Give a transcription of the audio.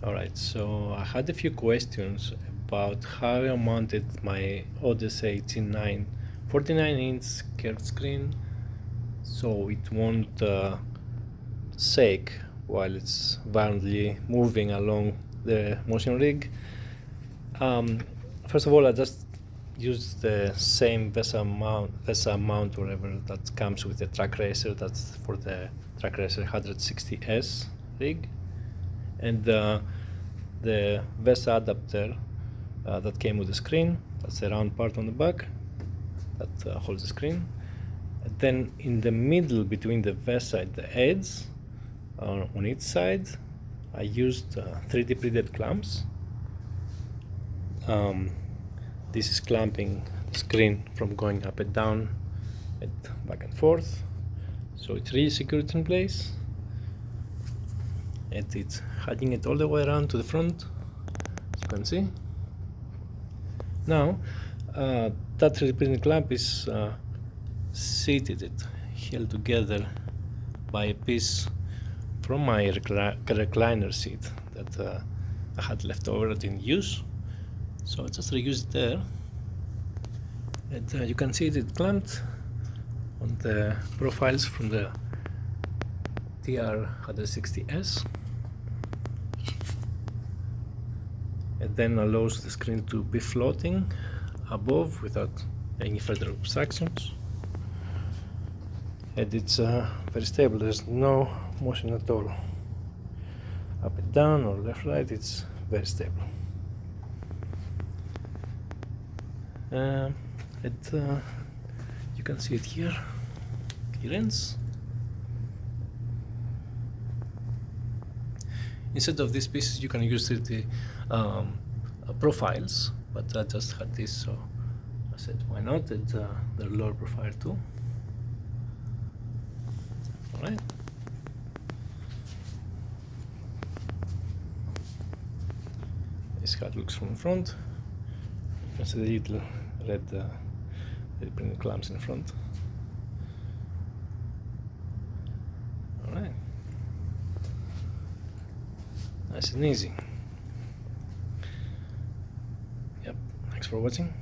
Alright, so I had a few questions about how I mounted my Odyssey 49-inch curved screen so it won't shake while it's violently moving along the motion rig. First of all, I just used the same VESA mount whatever that comes with the track racer. That's for the track racer 160S rig, and the VESA adapter that came with the screen. That's the round part on the back that holds the screen. And then in the middle between the VESA and the edge, on each side, I used 3D printed clamps. This is clamping the screen from going up and down and back and forth, so it's really secured in place, and it's hugging it all the way around to the front, as you can see. Now that 3D printed clamp is seated, held together by a piece from my recliner seat that I had left over, I didn't use, so I just reused it there. And you can see it clamped on the profiles from the TR160S, and then allows the screen to be floating above without any further obstructions, and it's very stable. There's no motion at all, up and down or left right. It's very stable. You can see it here, clearance. Instead of these pieces you can use 3D profiles, but I just had this, so I said why not, and the lower profile too. Alright. This is how it looks from the front. You can see the little red printed clamps in front. Alright. Nice and easy. Yep, thanks for watching.